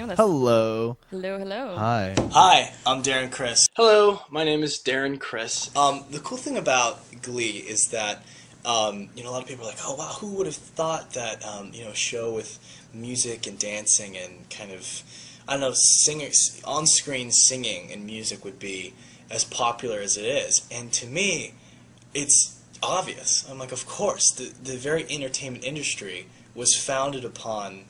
with us. Hello. Hello, hello. Hi. Hi, I'm Darren Criss. Hello, my name is Darren Criss. The cool thing about Glee is that, a lot of people are like, oh wow, who would have thought that, a show with music and dancing and kind of, I don't know, singers, on-screen singing and music would be as popular as it is. And to me, it's obvious. I'm like, of course, the very entertainment industry was founded upon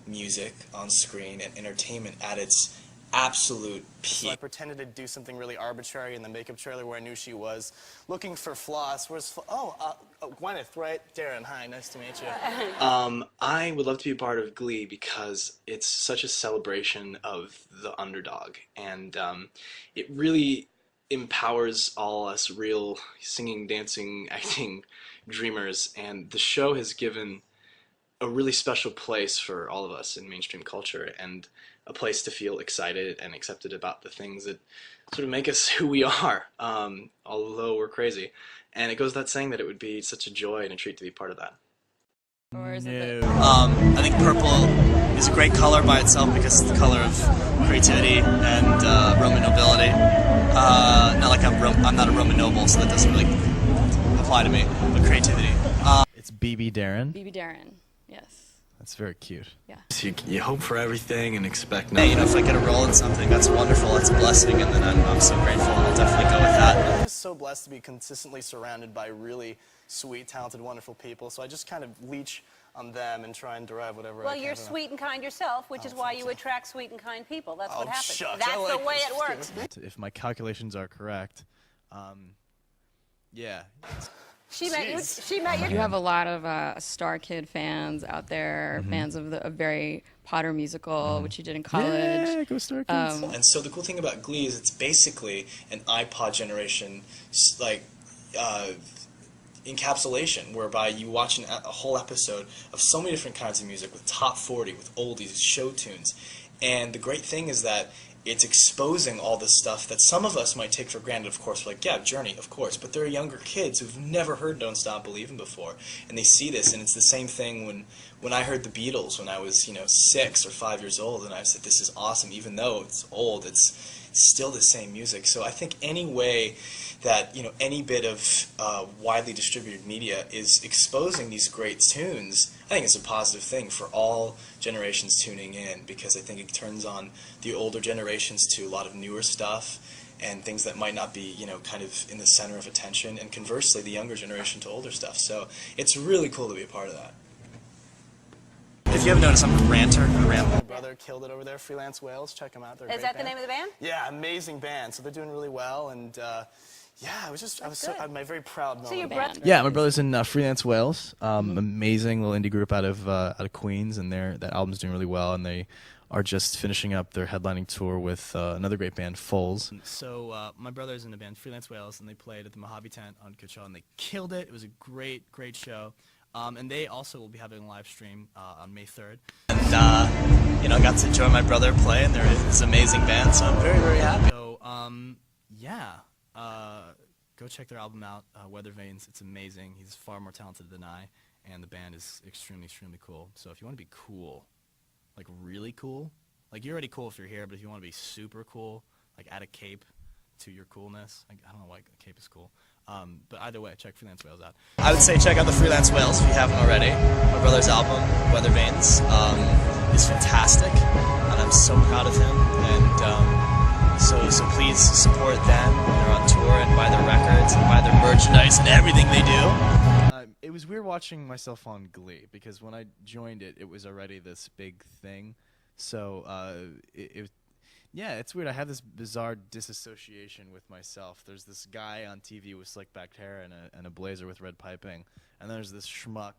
music on screen and entertainment at its absolute peak. So I pretended to do something really arbitrary in the makeup trailer where I knew she was looking for floss. Gwyneth, right? Darren, hi, nice to meet you. I would love to be a part of Glee because it's such a celebration of the underdog, and it really empowers all us real singing, dancing, acting dreamers, and the show has given a really special place for all of us in mainstream culture, and a place to feel excited and accepted about the things that sort of make us who we are, although we're crazy. And it goes without saying that it would be such a joy and a treat to be part of that. Or is it I think purple is a great color by itself because it's the color of creativity and Roman nobility. Not like I'm not a Roman noble, so that doesn't really apply to me, but creativity. It's BB Darren. BB Darren? Yes. That's very cute. Yeah. So you hope for everything and expect Hey, nothing. if I get a role in something, that's wonderful, that's a blessing, and then I'm so grateful, and I'll definitely go with that. I'm just so blessed to be consistently surrounded by really sweet, talented, wonderful people, so I just kind of leech on them and try and derive whatever I Well, can. you're sweet and kind yourself, which is why you attract sweet and kind people. That's what happens. Shucks, That's I like the way this it works. If my calculations are correct, yeah. She met you. She met you. You have a lot of Star Kid fans out there, fans of the very Potter musical, which you did in college. Yeah, go Star Kids. And so the cool thing about Glee is it's basically an iPod generation, encapsulation, whereby you watch a whole episode of so many different kinds of music with top 40, with oldies, show tunes. And the great thing is that it's exposing all this stuff that some of us might take for granted, of course. We're like, yeah, Journey, of course. But there are younger kids who've never heard Don't Stop Believin' before. And they see this, and it's the same thing when I heard the Beatles when I was, 6 or 5 years old, and I said, this is awesome. Even though it's old, it's still the same music. So I think any way that, any bit of widely distributed media is exposing these great tunes, I think it's a positive thing for all generations tuning in, because I think it turns on the older generations to a lot of newer stuff and things that might not be, kind of in the center of attention, and conversely, the younger generation to older stuff. So it's really cool to be a part of that. If you haven't noticed, I'm a ranter. My brother killed it over there, Freelance Whales. Check them out. They're a Is great that the band. name of the band? Yeah, amazing band. So they're doing really well, and I'm a very proud moment. So your brother. Yeah, my brother's in Freelance Whales. Amazing little indie group out of Queens, and that album's doing really well, and they are just finishing up their headlining tour with another great band, Foals. So my brother's in the band Freelance Whales, and they played at the Mojave Tent on Coachella, and they killed it. It was a great, great show. And they also will be having a live stream on May 3rd. And, I got to join my brother play, and they're this amazing band, so I'm very, very happy. So, go check their album out, Weather Vanes. It's amazing. He's far more talented than I, and the band is extremely, extremely cool. So if you want to be cool, like really cool, like you're already cool if you're here, but if you want to be super cool, like add a cape to your coolness. I don't know why a cape is cool. But either way, check Freelance Whales out. I would say check out the Freelance Whales if you haven't already. My brother's album, Weather Vanes, is fantastic, and I'm so proud of him. And so please support them when they're on tour, and buy their records, and buy their merchandise, and everything they do. It was weird watching myself on Glee, because when I joined it was already this big thing. So it's weird. I have this bizarre disassociation with myself. There's this guy on TV with slick back hair and a blazer with red piping, and there's this schmuck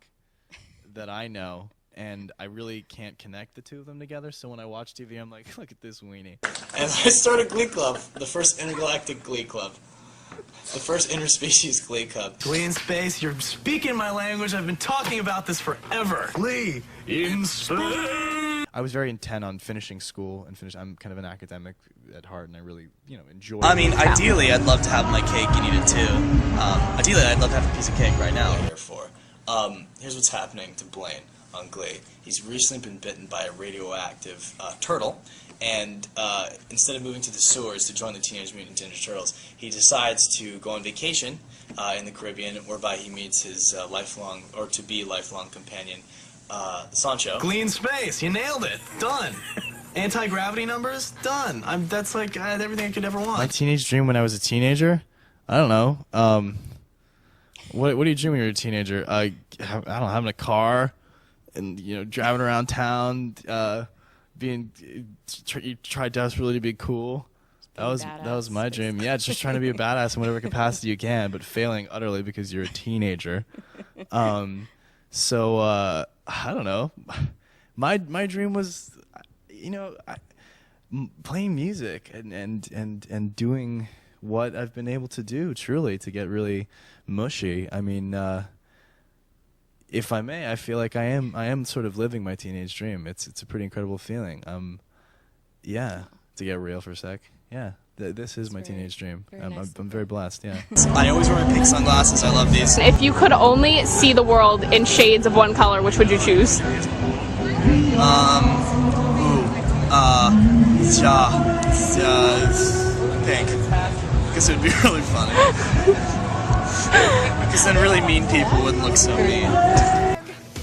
that I know, and I really can't connect the two of them together. So when I watch TV, I'm like, look at this weenie. And I started Glee Club, the first intergalactic Glee Club. The first interspecies Glee Club. Glee in space, you're speaking my language. I've been talking about this forever. Glee in space. I was very intent on finishing school and I'm kind of an academic at heart, and I really, enjoy. I mean, ideally, I'd love to have my cake and eat it too. Ideally, I'd love to have a piece of cake right now. Here for. Here's what's happening to Blaine. on Glee. He's recently been bitten by a radioactive turtle, and instead of moving to the sewers to join the Teenage Mutant Ninja Turtles, he decides to go on vacation in the Caribbean, whereby he meets his lifelong, or to-be lifelong companion, Sancho. Glee in space, you nailed it. Done. Anti-gravity numbers, done. That's like everything I could ever want. My teenage dream when I was a teenager? I don't know. What do you dream when you're a teenager? I don't know, having a car and, you know, driving around town, you try desperately to be cool. That was my dream. Yeah, just trying to be a badass in whatever capacity you can, but failing utterly because you're a teenager. So I don't know. My dream was, you know, playing music and doing what I've been able to do, truly, to get really mushy. I mean, if I may, I feel like I am sort of living my teenage dream. It's a pretty incredible feeling. Yeah, to get real for a sec. Yeah, this is my teenage dream. I'm very blessed. Yeah. I always wear my pink sunglasses. I love these. If you could only see the world in shades of one color, which would you choose? Pink. Because it would be really funny. Because then really mean people wouldn't look so mean.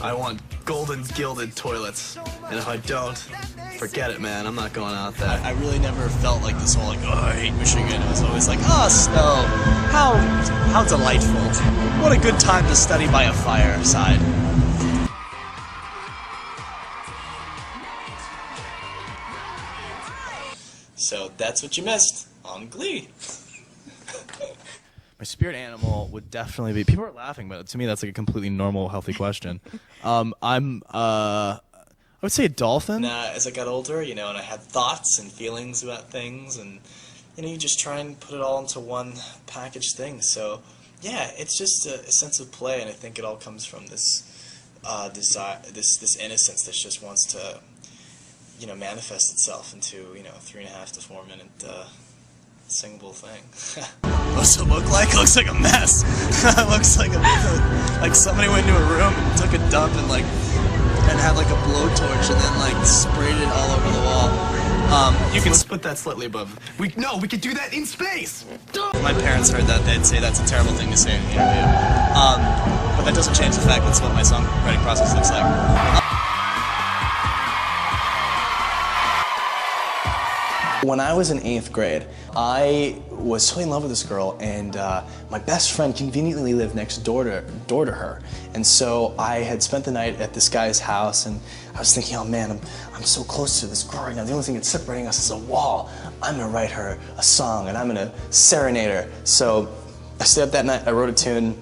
I want golden gilded toilets, and if I don't, forget it, man. I'm not going out there. I really never felt like this whole, like, oh, I hate Michigan. It was always like, oh, snow. How delightful. What a good time to study by a fireside. So that's what you missed on Glee. My spirit animal would definitely be. People are laughing, but to me, that's like a completely normal, healthy question. I would say a dolphin. As I got older, you know, and I had thoughts and feelings about things, and you know, you just try and put it all into one packaged thing. So, yeah, it's just a sense of play, and I think it all comes from this desire, this innocence that just wants to, you know, manifest itself into, you know, 3.5 to 4 minute singable thing. What's it look like? It looks like a mess. It looks like like somebody went into a room and took a dump and had like a blowtorch and then like sprayed it all over the wall. Let's put that slightly above. We could do that in space. If my parents heard that, they'd say that's a terrible thing to say in the interview. But that doesn't change the fact that's what my songwriting process looks like. When I was in 8th grade, I was so in love with this girl, and my best friend conveniently lived next door to her. And so I had spent the night at this guy's house, and I was thinking, oh man, I'm so close to this girl right now. The only thing that's separating us is a wall. I'm gonna write her a song, and I'm gonna serenade her. So I stayed up that night, I wrote a tune,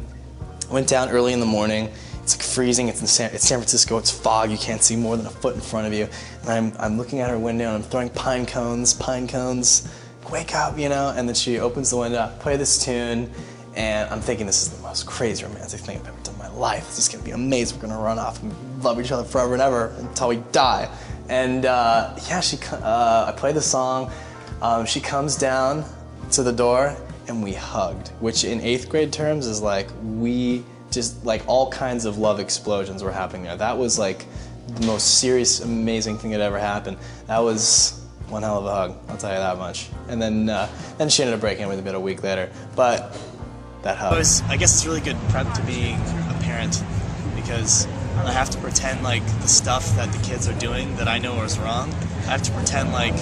went down early in the morning. It's like freezing, it's San Francisco, it's fog, you can't see more than a foot in front of you. And I'm looking out her window and I'm throwing pine cones, wake up, you know? And then she opens the window, play this tune, and I'm thinking this is the most crazy romantic thing I've ever done in my life. This is gonna be amazing, we're gonna run off and love each other forever and ever until we die. And yeah, I play the song, she comes down to the door and we hugged, which in 8th grade terms is like just like all kinds of love explosions were happening there. That was like the most serious, amazing thing that ever happened. That was one hell of a hug, I'll tell you that much. And then she ended up breaking up with me about a week later. But that hug. I guess it's really good prep to being a parent, because I have to pretend like the stuff that the kids are doing that I know is wrong, I have to pretend like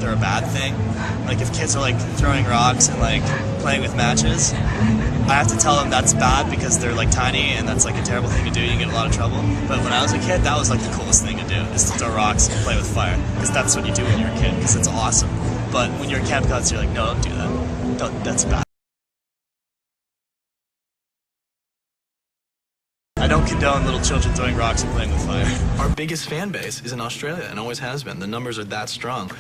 they're a bad thing. Like if kids are like throwing rocks and like playing with matches, I have to tell them that's bad because they're like tiny and that's like a terrible thing to do, you get a lot of trouble. But when I was a kid, that was like the coolest thing to do, is to throw rocks and play with fire. Because that's what you do when you're a kid, because it's awesome. But when you're a camp counselor, you're like, no, don't do that. That's bad. I don't condone little children throwing rocks and playing with fire. Our biggest fan base is in Australia and always has been. The numbers are that strong.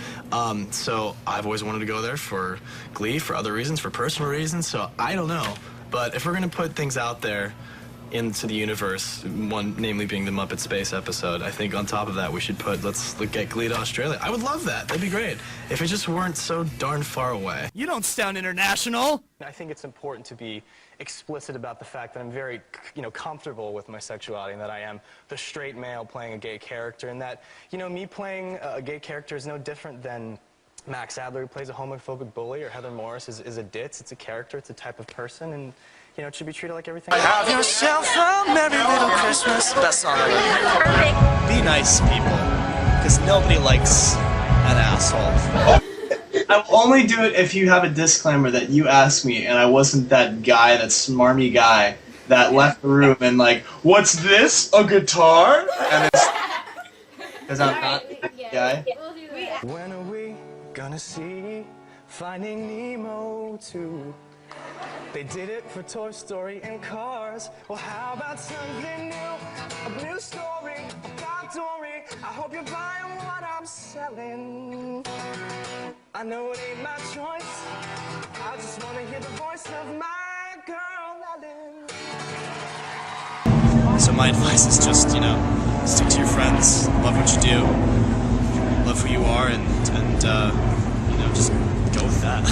So I've always wanted to go there for Glee, for other reasons, for personal reasons, so I don't know. But if we're gonna put things out there, into the universe, one namely being the Muppet Space episode. I think on top of that we should let's get Glee to Australia. I would love that. That'd be great. If it just weren't so darn far away. You don't sound international. I think it's important to be explicit about the fact that I'm very, comfortable with my sexuality, and that I am the straight male playing a gay character, and that, me playing a gay character is no different than Max Adler, who plays a homophobic bully, or Heather Morris is a ditz. It's a character, it's a type of person, and it should be treated like everything else. Have yourself a merry little Christmas. Best song ever. Be nice, people, because nobody likes an asshole. I will only do it if you have a disclaimer that you asked me and I wasn't that guy, that smarmy guy that left the room and like, what's this? A guitar? And it's because I'm not that guy. When are we gonna see Finding Nemo 2? They did it for Toy Story and Cars. Well, how about something new? A new story about Dory. I hope you're buying what I'm selling. I know it ain't my choice. I just want to hear the voice of my girl, Ellen. So my advice is just, stick to your friends, love what you do, love who you are, and just go with that,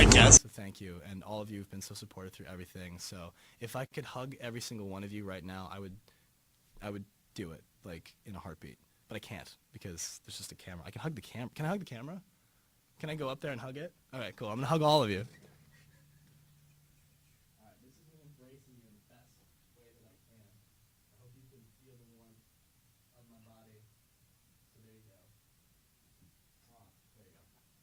I guess. So thank you, and all of you have been so supportive through everything. So if I could hug every single one of you right now, I would do it, like, in a heartbeat. But I can't, because there's just a camera. I can hug the camera. Can I hug the camera? Can I go up there and hug it? All right, cool. I'm going to hug all of you.